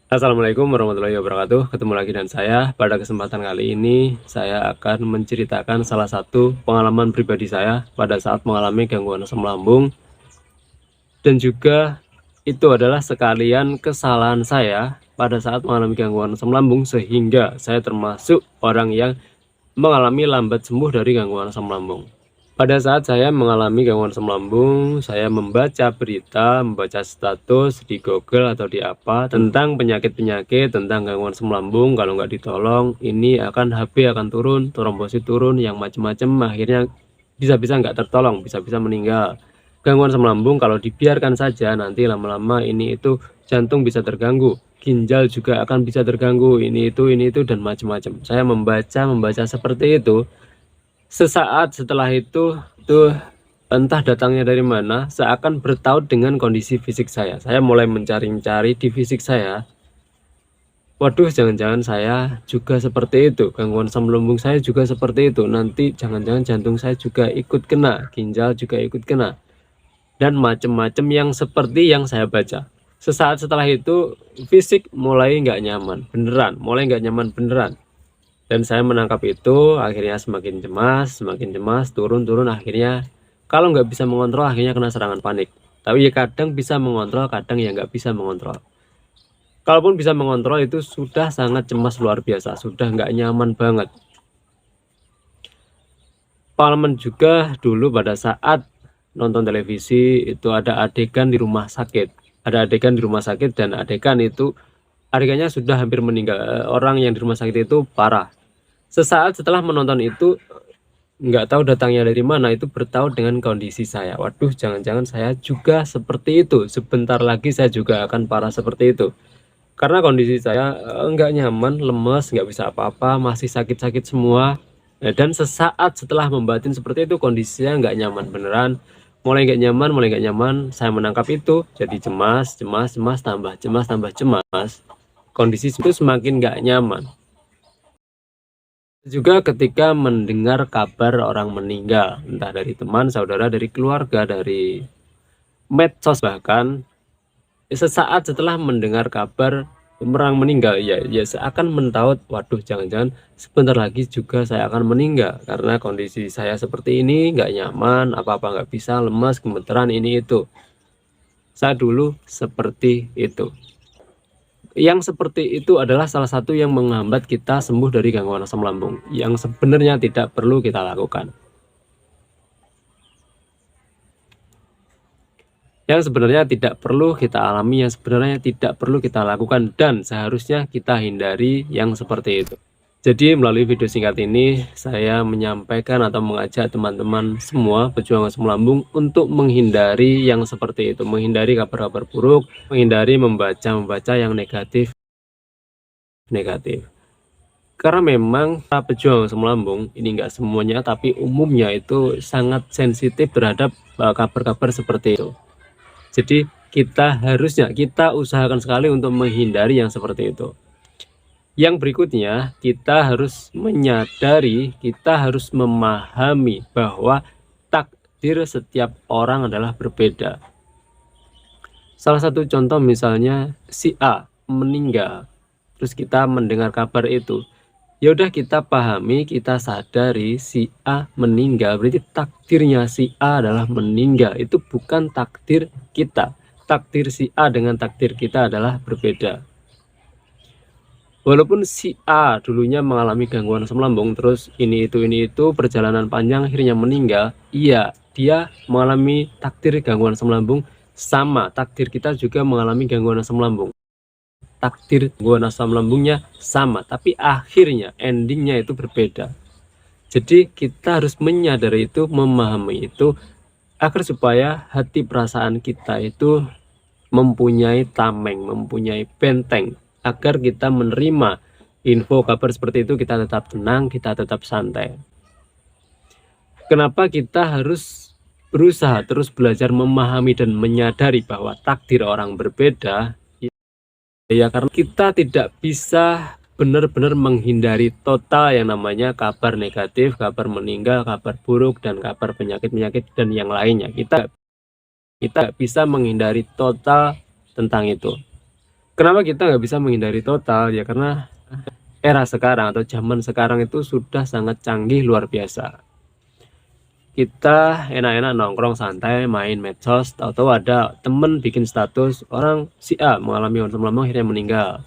Assalamualaikum warahmatullahi wabarakatuh. Ketemu lagi dengan saya. Pada kesempatan kali ini, saya akan menceritakan salah satu pengalaman pribadi saya pada saat mengalami gangguan asam lambung. Dan juga itu adalah sekalian kesalahan saya pada saat mengalami gangguan asam lambung, sehingga saya termasuk orang yang mengalami lambat sembuh dari gangguan asam lambung. Pada saat saya mengalami gangguan asam lambung, saya membaca berita, membaca status di Google atau di apa tentang penyakit-penyakit, tentang gangguan asam lambung. Kalau nggak ditolong, ini akan HB akan turun, trombosit turun, yang macam-macam. Akhirnya bisa-bisa nggak tertolong, bisa-bisa meninggal. Gangguan asam lambung kalau dibiarkan saja, nanti lama-lama ini itu jantung bisa terganggu, ginjal juga akan bisa terganggu, ini itu dan macam-macam. Saya membaca seperti itu. Sesaat setelah itu entah datangnya dari mana, seakan bertaut dengan kondisi fisik saya. Saya mulai mencari-cari di fisik saya. Waduh, jangan-jangan saya juga seperti itu. Gangguan asam lambung saya juga seperti itu. Nanti jangan-jangan jantung saya juga ikut kena, ginjal juga ikut kena, dan macam-macam yang seperti yang saya baca. Sesaat setelah itu, fisik mulai nggak nyaman, beneran. Mulai nggak nyaman beneran. Dan saya menangkap itu, akhirnya semakin cemas, turun, akhirnya kalau nggak bisa mengontrol, akhirnya kena serangan panik. Tapi ya kadang bisa mengontrol, kadang ya nggak bisa mengontrol. Kalaupun bisa mengontrol, itu sudah sangat cemas luar biasa, sudah nggak nyaman banget. Pengalaman juga dulu pada saat nonton televisi, itu ada adegan di rumah sakit. Ada adegan di rumah sakit, dan adegannya sudah hampir meninggal. Orang yang di rumah sakit itu parah. Sesaat setelah menonton itu, nggak tahu datangnya dari mana, itu bertaut dengan kondisi saya. Waduh, jangan-jangan saya juga seperti itu. Sebentar lagi saya juga akan parah seperti itu. Karena kondisi saya nggak nyaman, lemes, nggak bisa apa-apa, masih sakit-sakit semua. Dan sesaat setelah membatin seperti itu, kondisinya nggak nyaman beneran. Mulai nggak nyaman, saya menangkap itu, jadi cemas, tambah cemas. Kondisi itu semakin nggak nyaman. Juga ketika mendengar kabar orang meninggal, entah dari teman, saudara, dari keluarga, dari medsos bahkan, sesaat setelah mendengar kabar orang meninggal, ya seakan mentaut, waduh, jangan-jangan sebentar lagi juga saya akan meninggal, karena kondisi saya seperti ini, nggak nyaman, apa-apa nggak bisa, lemas, gemeteran, ini itu. Saya dulu seperti itu. Yang seperti itu adalah salah satu yang menghambat kita sembuh dari gangguan asam lambung, yang sebenarnya tidak perlu kita lakukan. Yang sebenarnya tidak perlu kita alami, yang sebenarnya tidak perlu kita lakukan, dan seharusnya kita hindari yang seperti itu. Jadi melalui video singkat ini, saya menyampaikan atau mengajak teman-teman semua pejuang asam lambung untuk menghindari yang seperti itu, menghindari kabar-kabar buruk, menghindari membaca yang negatif. Karena memang para pejuang asam lambung ini nggak semuanya, tapi umumnya itu sangat sensitif terhadap kabar-kabar seperti itu. Jadi kita usahakan sekali untuk menghindari yang seperti itu. Yang berikutnya, kita harus menyadari, kita harus memahami bahwa takdir setiap orang adalah berbeda. Salah satu contoh misalnya si A meninggal, terus kita mendengar kabar itu. Ya udah, kita pahami, kita sadari si A meninggal, berarti takdirnya si A adalah meninggal. Itu bukan takdir kita. Takdir si A dengan takdir kita adalah berbeda. Walaupun si A dulunya mengalami gangguan asam lambung, terus ini itu perjalanan panjang akhirnya meninggal. Iya, dia mengalami takdir gangguan asam lambung, sama takdir kita juga mengalami gangguan asam lambung. Takdir gangguan asam lambungnya sama, tapi akhirnya endingnya itu berbeda. Jadi kita harus menyadari itu, memahami itu, agar supaya hati perasaan kita itu mempunyai tameng, mempunyai benteng, agar kita menerima info kabar seperti itu, kita tetap tenang, kita tetap santai. Kenapa kita harus berusaha terus belajar memahami dan menyadari bahwa takdir orang berbeda? Ya karena kita tidak bisa benar-benar menghindari total yang namanya kabar negatif, kabar meninggal, kabar buruk, dan kabar penyakit-penyakit dan yang lainnya. Kita bisa menghindari total tentang itu. Kenapa kita nggak bisa menghindari total? Ya karena era sekarang atau zaman sekarang itu sudah sangat canggih luar biasa. Kita enak-enak nongkrong santai main medsos, atau ada temen bikin status orang si A mengalami asam lambung akhirnya meninggal.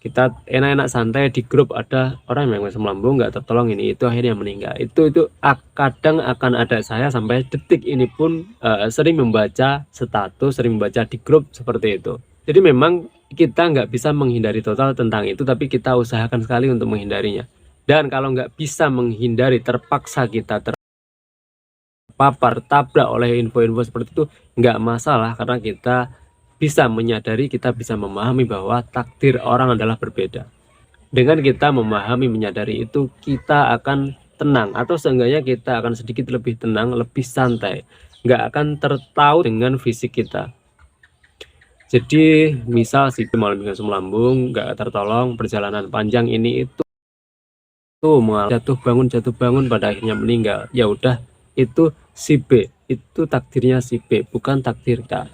Kita enak-enak santai di grup ada orang yang asam lambung nggak tertolong ini itu akhirnya meninggal. Itu kadang akan ada, saya sampai detik ini pun sering membaca status, sering membaca di grup seperti itu. Jadi memang kita nggak bisa menghindari total tentang itu, tapi kita usahakan sekali untuk menghindarinya. Dan kalau nggak bisa menghindari, terpaksa kita terpapar, tabrak oleh info-info seperti itu, nggak masalah, karena kita bisa menyadari, kita bisa memahami bahwa takdir orang adalah berbeda. Dengan kita memahami, menyadari itu, kita akan tenang, atau seenggaknya kita akan sedikit lebih tenang, lebih santai, nggak akan tertaut dengan fisik kita. Jadi misal si mengalami asam lambung nggak tertolong, perjalanan panjang ini itu jatuh bangun pada akhirnya meninggal, ya udah, itu si B, itu takdirnya si B, bukan takdir kita.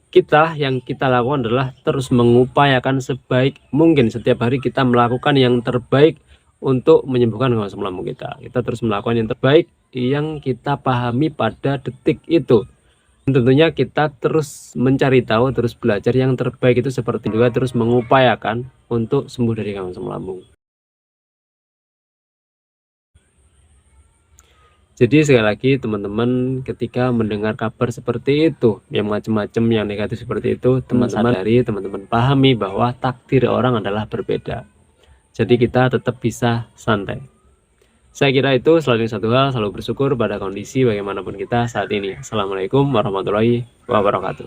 Kita yang kita lakukan adalah terus mengupayakan sebaik mungkin, setiap hari kita melakukan yang terbaik untuk menyembuhkan asam lambung kita. Kita terus melakukan yang terbaik yang kita pahami pada detik itu. Dan tentunya kita terus mencari tahu, terus belajar yang terbaik itu seperti juga terus mengupayakan untuk sembuh dari asam lambung. Jadi sekali lagi teman-teman, ketika mendengar kabar seperti itu, yang macam-macam, yang negatif seperti itu, teman-teman sadari, teman-teman pahami bahwa takdir orang adalah berbeda. Jadi kita tetap bisa santai. Saya kira itu selalu satu hal, selalu bersyukur pada kondisi bagaimanapun kita saat ini. Assalamualaikum warahmatullahi wabarakatuh.